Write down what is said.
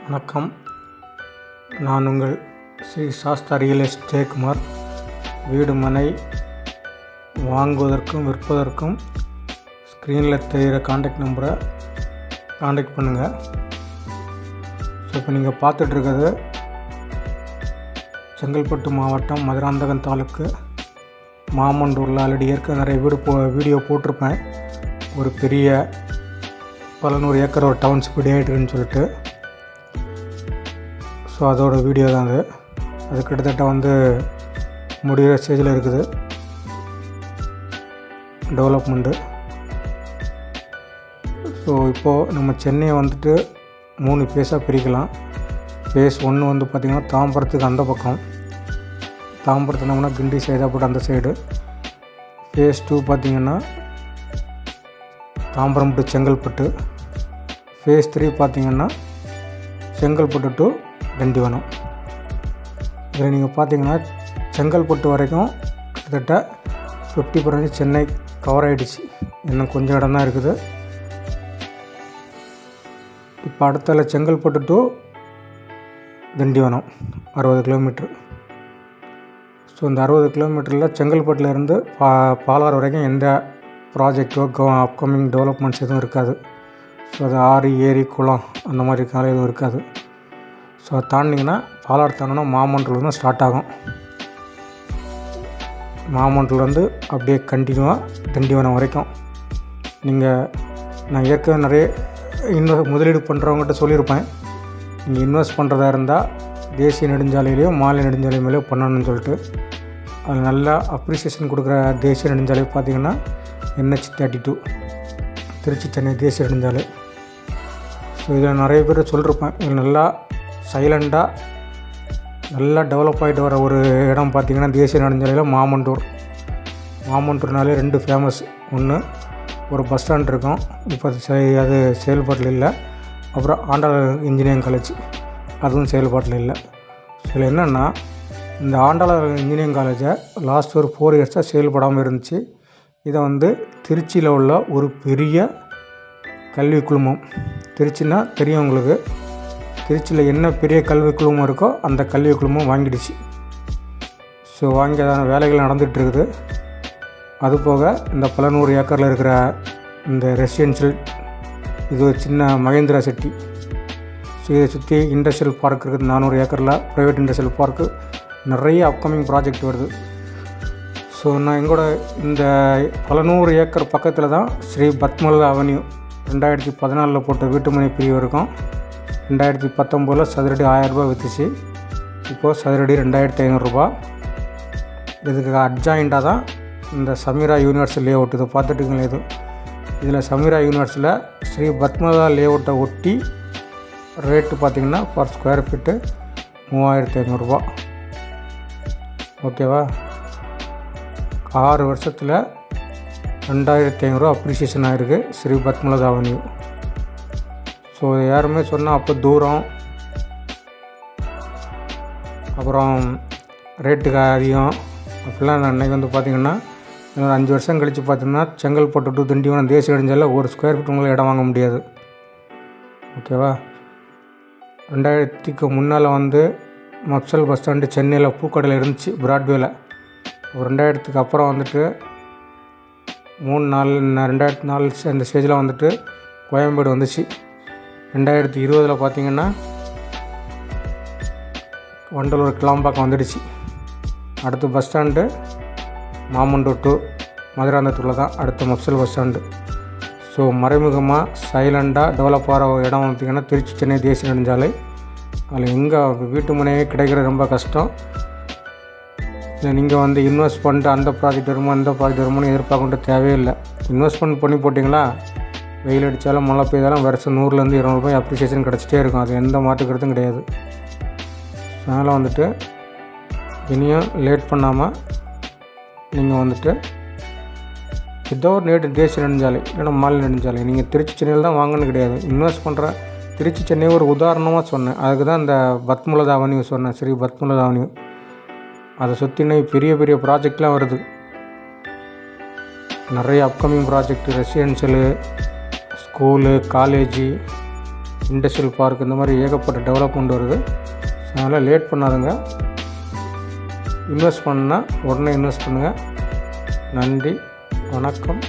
வணக்கம். நான் உங்கள் ஸ்ரீ சாஸ்தா ரியல் எஸ்டேட் குமார். வீடு மனை வாங்குவதற்கும் விற்பதற்கும் ஸ்க்ரீனில் தெரிகிற காண்டாக்ட் நம்பரை காண்டாக்ட் பண்ணுங்கள். ஸோ இப்போ நீங்கள் பார்த்துட்ருக்கிறது செங்கல்பட்டு மாவட்டம் மதுராந்தகம் தாலுக்கு மாமண்டூரில் ஆல்ரெடி ஏற்கனவே நிறைய வீடியோ போட்டிருப்பேன். ஒரு பெரிய 100 ஏக்கர் ஒரு டவுன்ஷிப் ஆகிட்டுருக்குன்னு சொல்லிட்டு. ஸோ அதோட வீடியோ தான் அது கிட்டத்தட்ட முடிகிற ஸ்டேஜில் இருக்குது டெவலப்மெண்ட்டு. ஸோ இப்போது நம்ம சென்னையை 3 ஃபேஸாக பிரிக்கலாம். ஃபேஸ் 1 பார்த்திங்கன்னா தாம்பரத்துக்கு அந்த பக்கம், தாம்பரத்துனோம்னா கிண்டி சைதாப்பட்டு அந்த சைடு. ஃபேஸ் 2 பார்த்திங்கன்னா தாம்பரம் டு செங்கல்பட்டு. ஃபேஸ் 3 பார்த்திங்கன்னா செங்கல்பட்டு டு திண்டிவனம். இதில் நீங்கள் பார்த்திங்கன்னா செங்கல்பட்டு வரைக்கும் கிட்டத்தட்ட 50% சென்னை கவர் ஆகிடுச்சு. இன்னும் கொஞ்சம் இடம் தான் இருக்குது. இப்போ அடுத்தால Chengalpattu to Tindivanam 60 kilometre. So இந்த 60 கிலோமீட்டரில் செங்கல்பட்டுலேருந்து பாலாறு வரைக்கும் எந்த ப்ராஜெக்டோ அப்கமிங் டெவலப்மெண்ட்ஸ் எதுவும் இருக்காது. ஸோ அது ஆறு, ஏரி, குளம் அந்த மாதிரி காலம் எதுவும் இருக்காது. ஸோ அதை தாண்டிங்கன்னா பாலாறு தாண்டினா மாமண்டூர்லேருந்து ஸ்டார்ட் ஆகும். மாமண்டூர்லேருந்து அப்படியே கண்டினியூவாக திண்டிவனம் வரைக்கும். நான் ஏற்கனவே நிறைய முதலீடு பண்ணுறவங்ககிட்ட சொல்லியிருப்பேன், நீங்கள் இன்வெஸ்ட் பண்ணுறதா இருந்தால் தேசிய நெடுஞ்சாலையிலையோ மாநில நெடுஞ்சாலை பண்ணணும்னு சொல்லிட்டு. அது நல்லா அப்ரிசியேஷன் கொடுக்குற தேசிய நெடுஞ்சாலை பார்த்திங்கன்னா NH 32 திருச்சி சென்னை தேசிய நெடுஞ்சாலை. ஸோ இதில் நிறைய பேர் சொல்லியிருப்பேன், இதில் நல்லா சைலண்டாக நல்லா டெவலப் ஆகிட்டு வர ஒரு இடம் பார்த்திங்கன்னா தேசிய நெடுஞ்சாலையில் மாமண்டூர்னாலே 2 ஃபேமஸ். ஒன்று ஒரு பஸ் ஸ்டாண்ட் இருக்கும், இப்போ அது செயல்பாட்டில் இல்லை. அப்புறம் ஆண்டாளர் இன்ஜினியரிங் காலேஜ், அதுவும் செயல்பாட்டில் இல்லை. இதில் என்னென்னா, இந்த ஆண்டாளர் இன்ஜினியரிங் காலேஜை லாஸ்ட் ஒரு 4 இயர்ஸாக செயல்படாமல் இருந்துச்சு. இதை திருச்சியில் உள்ள ஒரு பெரிய கல்வி குழுமம், திருச்சின்னா தெரியும் உங்களுக்கு, திருச்சியில் என்ன பெரிய கல்வி குழுமம் இருக்கோ அந்த கல்வி குழுமம் வாங்கிடுச்சு. ஸோ வாங்கியதான வேலைகள் நடந்துகிட்ருக்குது. அதுபோக இந்த 100 ஏக்கரில் இருக்கிற இந்த ரெசிடென்ஷியல், இது ஒரு சின்ன மகேந்திரா சிட்டி. ஸோ இதை சுற்றி இண்டஸ்ட்ரியல் பார்க் இருக்குது. 400 ஏக்கரில் ப்ரைவேட் இண்டஸ்ட்ரியல் பார்க்கு, நிறைய அப்கமிங் ப்ராஜெக்ட் வருது. ஸோ நான் எங்களோட இந்த 100 ஏக்கர் பக்கத்தில் தான் ஸ்ரீ பத்மலதா அவென்யூ 2014 போட்ட வீட்டுமனை பிரிவு இருக்கும். 2019 சதுரடி 1000 ரூபா விற்றுச்சு. இப்போது சதுரடி 2500 ரூபா. இதுக்கு அட்ஜாயிண்டாக தான் இந்த சமீரா யூனிவர்ஸ் லே அவுட். இதை பார்த்துட்டுங்களே, இதில் சமீரா யூனிவர்ஸில் ஸ்ரீ பத்மலதா லே அவுட்டை ஒட்டி ரேட்டு பார்த்திங்கன்னா பர் ஸ்கொயர் ஃபீட்டு 3500 ரூபா. ஓகேவா? 6 வருஷத்தில் 2500 ரூபா அப்ரிசியேஷன் ஆகிருக்கு ஸ்ரீ பத்மலதா அவென்யூ. ஸோ யாருமே சொன்னால் அப்போ தூரம், அப்புறம் ரேட்டுக்கு அதிகம் அப்படிலாம். நான் அன்றைக்கி பார்த்திங்கன்னா இன்னொரு 5 வருஷம் கழித்து பார்த்திங்கன்னா செங்கல்பட்டு டு திண்டிவனம் தேசிய நெடுஞ்சாலையில் ஒரு ஸ்கொயர் ஃபீட் உங்களால் இடம் வாங்க முடியாது. ஓகேவா? 2000க்கு முன்னால் மப்சல் பஸ் ஸ்டாண்டு சென்னையில் பூக்கடையில் இருந்துச்சு, பிராட்வேல. 2000க்கு அப்புறம் 2004 அந்த ஸ்டேஜில் கோயம்பேடு வந்துச்சு. 2020 பார்த்திங்கன்னா வண்டலூர் கிளாம்பாக்கம் வந்துடுச்சு. அடுத்த பஸ் ஸ்டாண்டு மாமண்டூர் டு மதுராந்தகத்தில் தான் அடுத்த மப்சல் பஸ் ஸ்டாண்டு. ஸோ மறைமுகமாக சைலண்டாக டெவலப் ஆகிற இடம் பார்த்திங்கன்னா திருச்சி சென்னை தேசிய நெடுஞ்சாலை. அதில் எங்கே வீட்டு மனையே கிடைக்கிறது ரொம்ப கஷ்டம். இல்லை நீங்கள் இன்வெஸ்ட் பண்ணிட்டு அந்த ப்ராஜெக்ட் வருமா இந்த ப்ராஜெக்ட் வருமானு எதிர்பார்க்க தேவையில்லை. இன்வெஸ்ட்மெண்ட் பண்ணி போட்டிங்களா, வெயில் அடித்தாலும் மழை பெய்தாலும் வருஷம் 100லேருந்து 200 ரூபாய் அப்ரிசியேஷன் கிடச்சிட்டே இருக்கும். அது எந்த மாற்றுக்கிறதும் கிடையாது. அதனால் இனியும் லேட் பண்ணாமல் நீங்கள் ஏதோ ஒரு தேசிய நெடுஞ்சாலை இல்லைன்னா மாநில நெடுஞ்சாலை, நீங்கள் திருச்சி சென்னையில் தான் வாங்கன்னு கிடையாது. இன்வெஸ்ட் பண்ணுற திருச்சி சென்னை ஒரு உதாரணமாக சொன்னேன். அதுக்கு தான் இந்த பத்மலதா அவென்யூ சொன்னேன், ஸ்ரீ பத்மலதா அவென்யூ. அதை சுற்றின பெரிய பெரிய ப்ராஜெக்ட்லாம் வருது. நிறைய upcoming project, residential, school, college, industrial park இந்த மாதிரி ஏகப்பட்ட டெவலப்மெண்ட் வருது. அதனால் லேட் பண்ணாதுங்க. இன்வெஸ்ட் பண்ணால் உடனே இன்வெஸ்ட் பண்ணுங்கள். நன்றி, வணக்கம்.